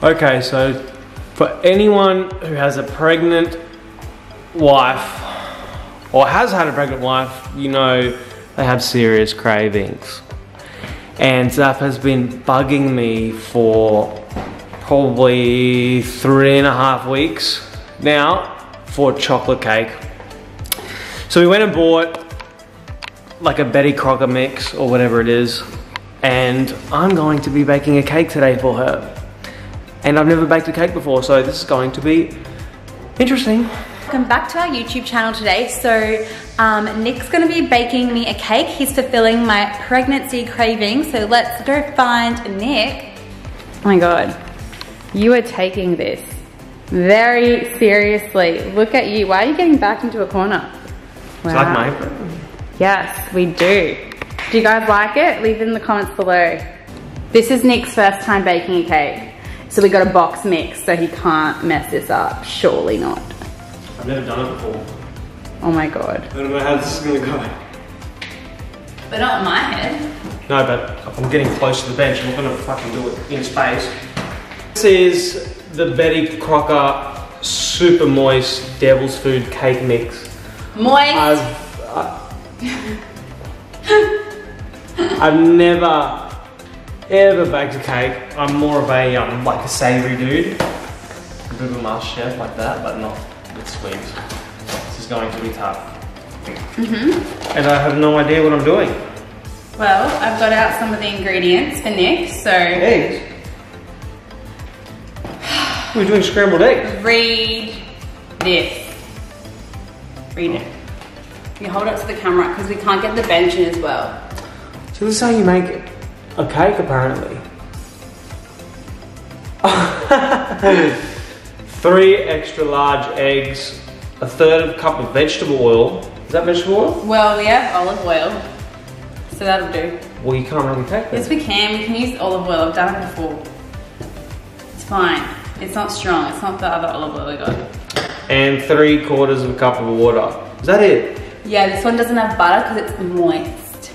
Okay, so for anyone who has a pregnant wife or has had a pregnant wife, you know they have serious cravings. And Zaf has been bugging me for probably 3.5 weeks now for chocolate cake. So we went and bought like a Betty Crocker mix or whatever it is, and I'm going to be baking a cake today for her. And I've never baked a cake before, so this is going to be interesting. Welcome back to our YouTube channel today. So Nick's gonna be baking me a cake. He's fulfilling my pregnancy craving. So let's go find Nick. Oh my God, you are taking this very seriously. Look at you. Why are you getting back into a corner? Wow. It's like my apron. Yes, we do. Do you guys like it? Leave it in the comments below. This is Nick's first time baking a cake. So we got a box mix, so he can't mess this up. Surely not. I've never done it before. Oh my God. I don't know how this is gonna go. But not in my head. No, but if I'm getting close to the bench, I'm not gonna fucking do it in space. This is the Betty Crocker super moist devil's food cake mix. Moist. I've never ever baked a cake. I'm more of a like a savoury dude. A bit of a master chef like that, but not with sweets. This is going to be tough. And I have no idea what I'm doing. Well, I've got out some of the ingredients for Nick, so... Eggs? We're doing scrambled eggs. Read this. Read it. You hold it to the camera because we can't get the bench in as well. So this is how you make a cake, apparently. 3 extra large eggs, 1/3 cup of vegetable oil. Is that vegetable oil? Well, we have olive oil, so that'll do. Well, you can't really take that. Yes, we can. We can use olive oil. I've done it before. It's fine. It's not strong. It's not the other olive oil we got. And 3/4 cup of water. Is that it? Yeah, this one doesn't have butter because it's moist.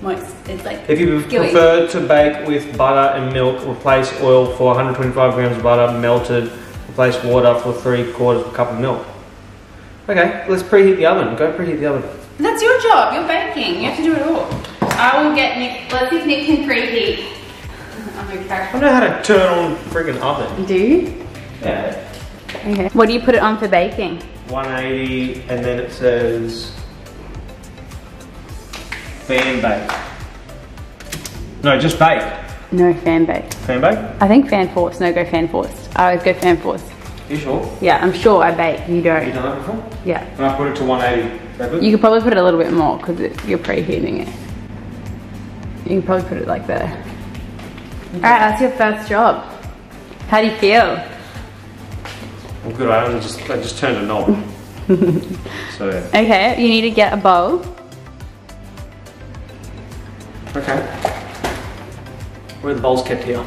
Moist. It's like if you prefer to bake with butter and milk, replace oil for 125 grams of butter melted. Replace water for 3/4 cup of milk. Okay, let's preheat the oven. Go preheat the oven. That's your job. You're baking. You have to do it all. I will get Nick. Let's see if Nick can preheat. I know how to turn on friggin' oven. Do you? Yeah. Okay. What do you put it on for baking? 180, and then it says fan bake. No, just bake. No, fan bake. Fan bake? I think fan force. No, go fan forced. I always go fan forced. You sure? Yeah, I'm sure I bake. You don't. Have you done that before? Yeah. And I put it to 180. Is that good? You could probably put it a little bit more because you're preheating it. You can probably put it like there. Okay. Alright, that's your first job. How do you feel? Well, good. I just turned a knob. So yeah. Okay, you need to get a bowl. Okay. Where are the bowls kept here?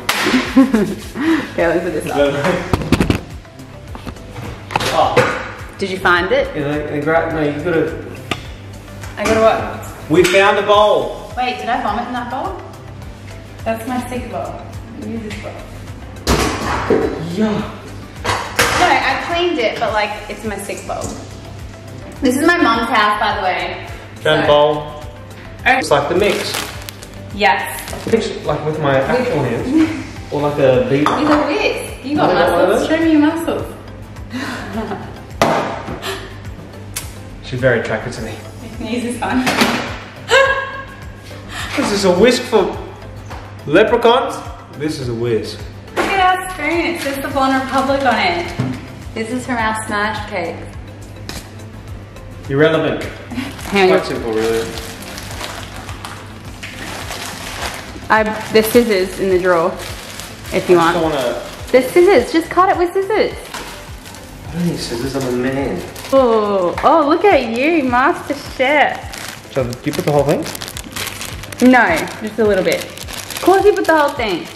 Okay, let me put this up. Oh. Did you find it? No, you gotta... I gotta what? We found a bowl! Wait, did I vomit in that bowl? That's my sick bowl. Use this bowl. Yeah. No, I cleaned it, but like, it's my sick bowl. This is my mom's house, by the way. Found a bowl. It's like the mix. Yes. Mix like with my actual hands. Or like a beat. With a whisk. You got muscles. Show me your muscles. She's very attracted to me. Use this one. This is a whisk for leprechauns. This is a whisk. Look at our spoon. It says the Bon Republic on it. This is from our smash cake. Irrelevant. Quite simple, really. There's scissors in the drawer, if you want. I don't wanna... There's scissors. Just cut it with scissors. I don't need scissors. I'm a man. Oh, look at you, master chef. So, do you put the whole thing? No, just a little bit. Of course you put the whole thing.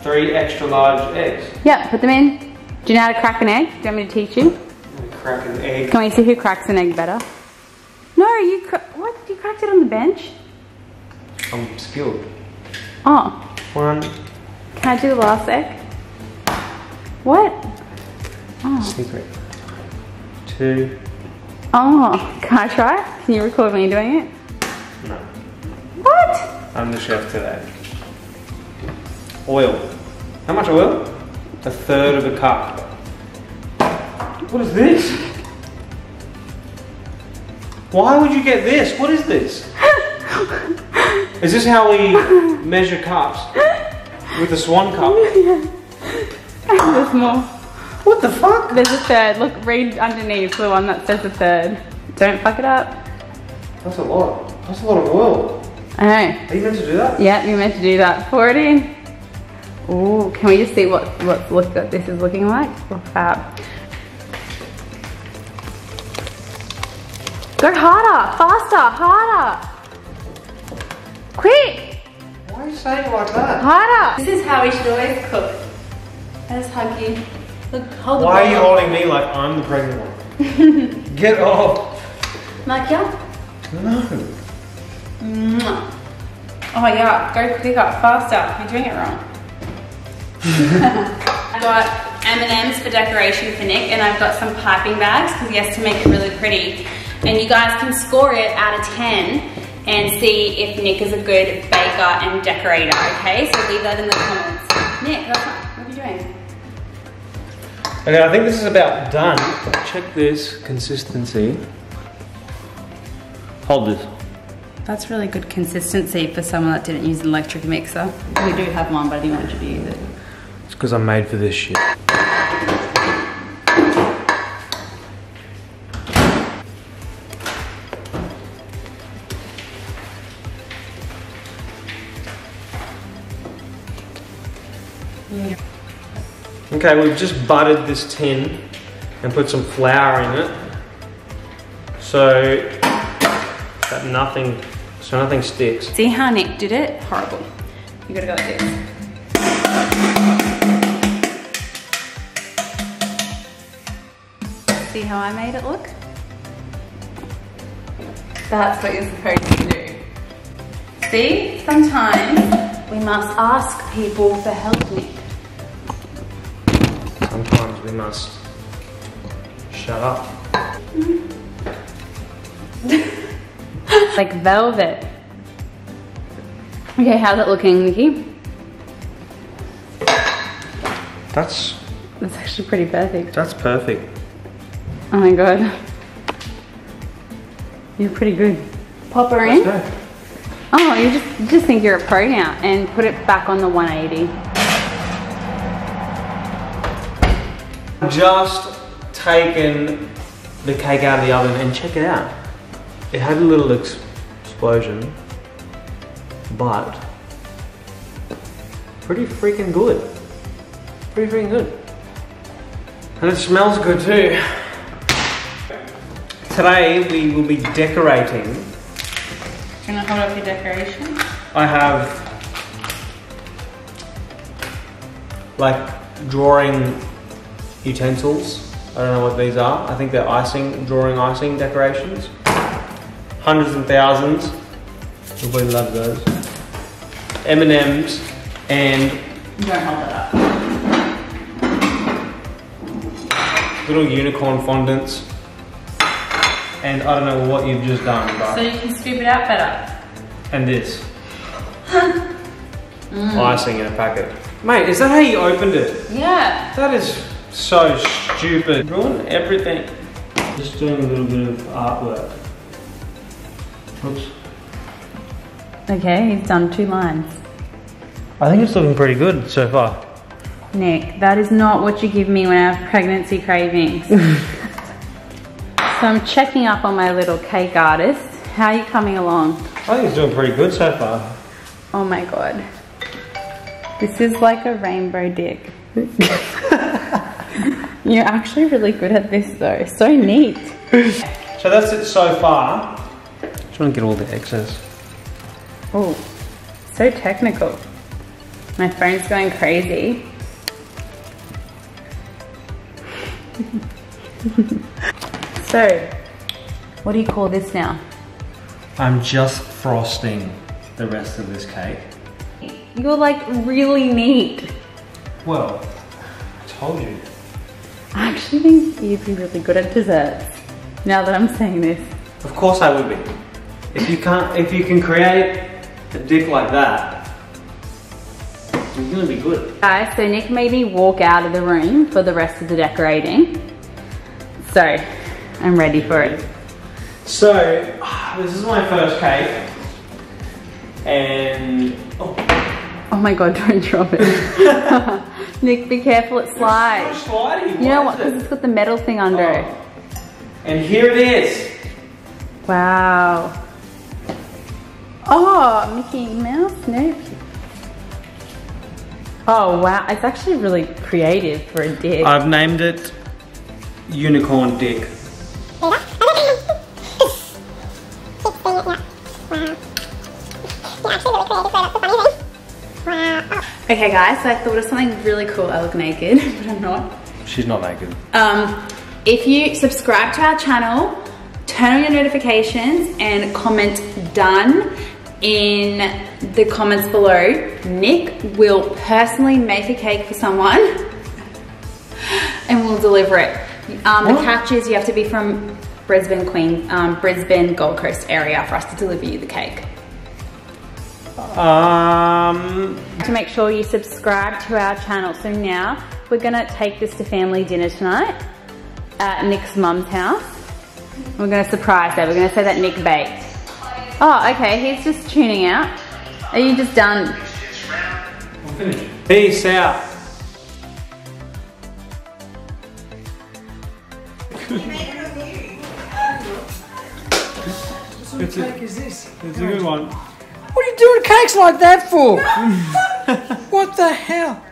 3 extra large eggs. Yeah, put them in. Do you know how to crack an egg? Do you want me to teach you? Crack an egg. Can we see who cracks an egg better? No, what? You cracked it on the bench? I'm skilled. Oh. 1, Can I do the last egg? What? Oh. Secret. 2. Oh, can I try? Can you record me doing it? No. What? I'm the chef today. Oil. How much oil? 1/3 of a cup. What is this? Why would you get this? What is this? Is this how we measure cups? With a swan cup? Yeah. There's more. What the fuck? There's a 1/3. Look, read underneath the one that says 1/3. Don't fuck it up. That's a lot. That's a lot of oil. I know. Are you meant to do that? Yeah, you're meant to do that. Pour it in. Ooh, can we just see what this is looking like? Oh, fab. Go harder, faster, harder. Quick. Why are you saying it like that? Harder. This is how we should always cook. Let's hug you. Look, hold the Why are you ball. holding me like I'm the pregnant one? Get off. Like, yeah? No. Mwah. Oh yeah, go quicker, faster. You're doing it wrong. I've got M&Ms for decoration for Nick, and I've got some piping bags because he has to make it really pretty. And you guys can score it out of 10 and see if Nick is a good baker and decorator, okay? So leave that in the comments. Nick, what are you doing? Okay, I think this is about done. Check this consistency. Hold this. That's really good consistency for someone that didn't use an electric mixer. We do have one, but I didn't want you to use it. It's because I'm made for this shit. Okay, we've just buttered this tin and put some flour in it so that nothing sticks. See how Nick did it? Horrible. You gotta go like this. See how I made it look? That's what you're supposed to do. See, sometimes we must ask people for help, Nick. Sometimes we must shut up. Like velvet. Okay, how's it looking, Nikki? That's actually pretty perfect. That's perfect. Oh my god. You're pretty good. Pop her in. Let's go. Oh, you just think you're a pro now, and put it back on the 180. Just taken the cake out of the oven and check it out. It had a little explosion, but pretty freaking good. Pretty freaking good. And it smells good too. Today we will be decorating. Do you want to hold up your decoration? I have like drawing utensils. I don't know what these are. I think they're drawing icing decorations. Hundreds and thousands. Everybody loves those. M&Ms and Don't hold it up. little unicorn fondants. And I don't know what you've just done, but... So you can scoop it out better. And this. Icing in a packet. Mate, is that how you opened it? Yeah. That is so stupid. Ruin everything. Just doing a little bit of artwork. Oops. Okay, he's done 2 lines. I think it's looking pretty good so far. Nick, that is not what you give me when I have pregnancy cravings. So I'm checking up on my little cake artist. How are you coming along? I think it's doing pretty good so far. Oh my god. This is like a rainbow dick. You're actually really good at this though. So neat. So that's it so far. Just want to get all the excess. Oh, so technical. My phone's going crazy. So, what do you call this now? I'm just frosting the rest of this cake. you're like really neat. Well, I told you. I actually think you'd be really good at desserts, now that I'm saying this. Of course I would be. If you can create a dick like that, you're gonna be good. Guys, so Nick made me walk out of the room for the rest of the decorating. So, I'm ready for it. So, this is my first cake. And, oh my God, don't drop it. Nick, be careful, it slides. It's so slidey. You know what, because it's got the metal thing under it. And here it is. Wow. Oh, Mickey Mouse, no. Oh wow, it's actually really creative for a dick. I've named it Unicorn Dick. Okay guys, so I thought of something really cool. I look naked, but I'm not. She's not naked. If you subscribe to our channel, turn on your notifications and comment done in the comments below, Nick will personally make a cake for someone and we'll deliver it. The catch is you have to be from Brisbane, Brisbane, Gold Coast area for us to deliver you the cake. To make sure you subscribe to our channel. So now we're gonna take this to family dinner tonight at Nick's mum's house. We're gonna surprise her. We're gonna say that Nick baked. Oh, okay, he's just tuning out. Are you just done? I'm finished. Peace out. What sort of cake is this? It's a good one. What are you doing cakes like that for? What the hell?